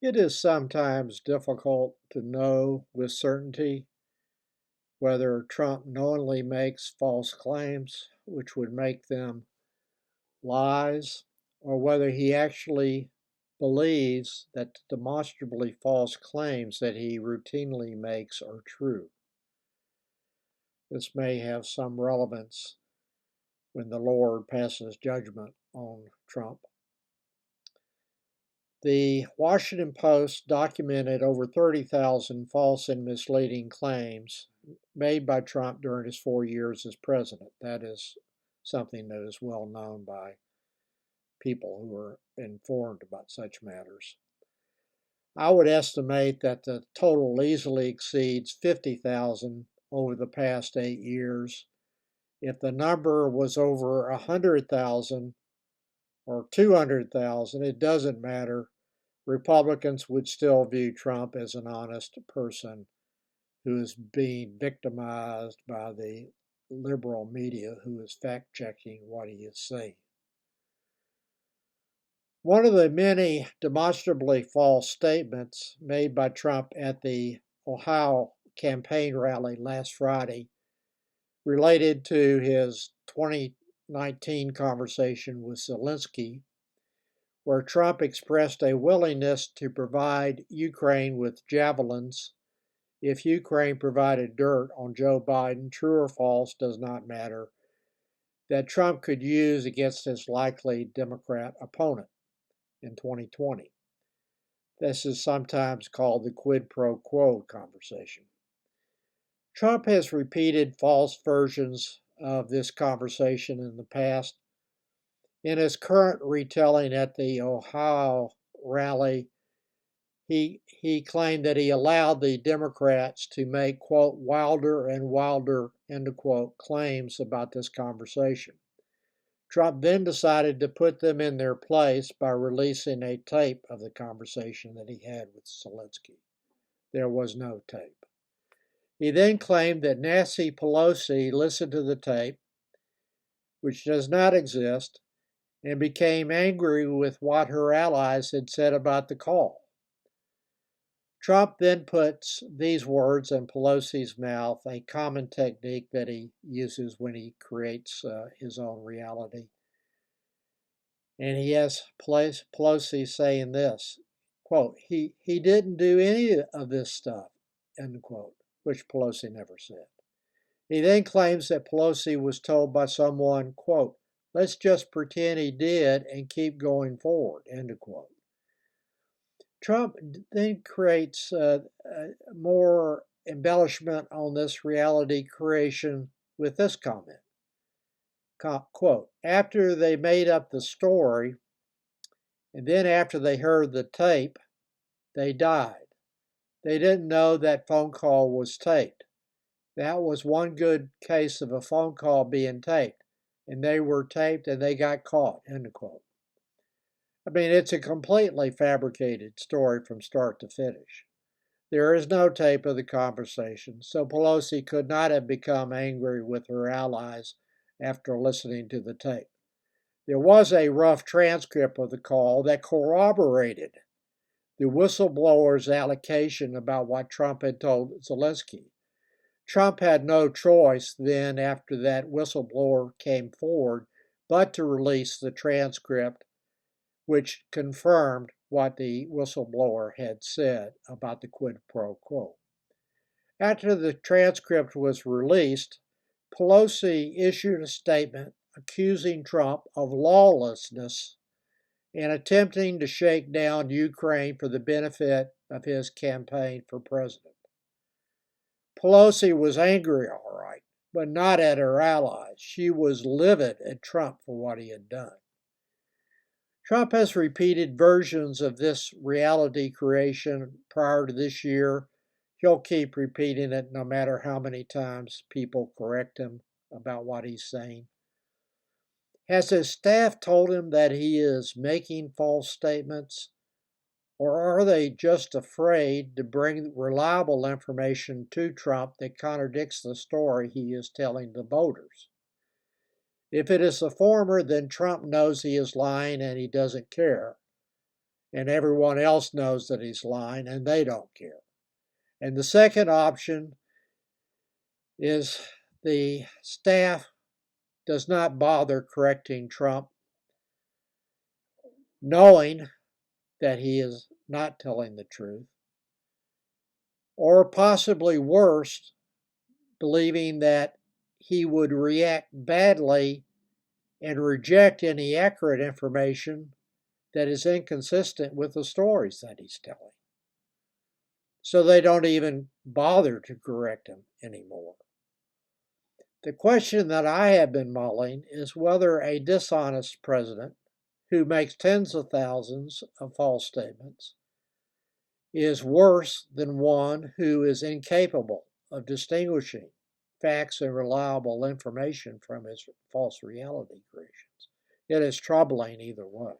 It is sometimes difficult to know with certainty whether Trump knowingly makes false claims, which would make them lies, or whether he actually believes that the demonstrably false claims that he routinely makes are true. This may have some relevance when the Lord passes judgment on Trump. The Washington Post documented over 30,000 false and misleading claims made by Trump during his 4 years as president. That is something that is well known by people who are informed about such matters. I would estimate that the total easily exceeds 50,000 over the past 8 years. If the number was over 100,000 or 200,000, it doesn't matter. Republicans would still view Trump as an honest person who is being victimized by the liberal media who is fact-checking what he is saying. One of the many demonstrably false statements made by Trump at the Ohio campaign rally last Friday related to his 2019 conversation with Zelensky, where Trump expressed a willingness to provide Ukraine with javelins if Ukraine provided dirt on Joe Biden, true or false does not matter, that Trump could use against his likely Democrat opponent in 2020. This is sometimes called the quid pro quo conversation. Trump has repeated false versions of this conversation in the past. In his current retelling at the Ohio rally, he claimed that he allowed the Democrats to make, quote, wilder and wilder, end of quote, claims about this conversation. Trump then decided to put them in their place by releasing a tape of the conversation that he had with Zelensky. There was no tape. He then claimed that Nancy Pelosi listened to the tape, which does not exist, and became angry with what her allies had said about the call. Trump then puts these words in Pelosi's mouth, a common technique that he uses when he creates his own reality. And he has Pelosi saying this, quote, he didn't do any of this stuff, end quote, which Pelosi never said. He then claims that Pelosi was told by someone, quote, let's just pretend he did and keep going forward, end quote. Trump then creates more embellishment on this reality creation with this comment. Quote, after they made up the story, and then after they heard the tape, they died. They didn't know that phone call was taped. That was one good case of a phone call being taped, and they were taped and they got caught, end quote. I mean, it's a completely fabricated story from start to finish. There is no tape of the conversation, so Pelosi could not have become angry with her allies after listening to the tape. There was a rough transcript of the call that corroborated the whistleblower's allegation about what Trump had told Zelensky. Trump had no choice then, after that whistleblower came forward, but to release the transcript, which confirmed what the whistleblower had said about the quid pro quo. After the transcript was released, Pelosi issued a statement accusing Trump of lawlessness and attempting to shake down Ukraine for the benefit of his campaign for president. Pelosi was angry, all right, but not at her allies. She was livid at Trump for what he had done. Trump has repeated versions of this reality creation prior to this year. He'll keep repeating it no matter how many times people correct him about what he's saying. Has his staff told him that he is making false statements? Or are they just afraid to bring reliable information to Trump that contradicts the story he is telling the voters? If it is the former, then Trump knows he is lying and he doesn't care. and everyone else knows that he's lying and they don't care. And the second option is the staff does not bother correcting Trump, knowing that he is not telling the truth, or possibly worse, believing that he would react badly and reject any accurate information that is inconsistent with the stories that he's telling. So they don't even bother to correct him anymore. The question that I have been mulling is whether a dishonest president who makes tens of thousands of false statements is worse than one who is incapable of distinguishing facts and reliable information from his false reality creations. It is troubling either way.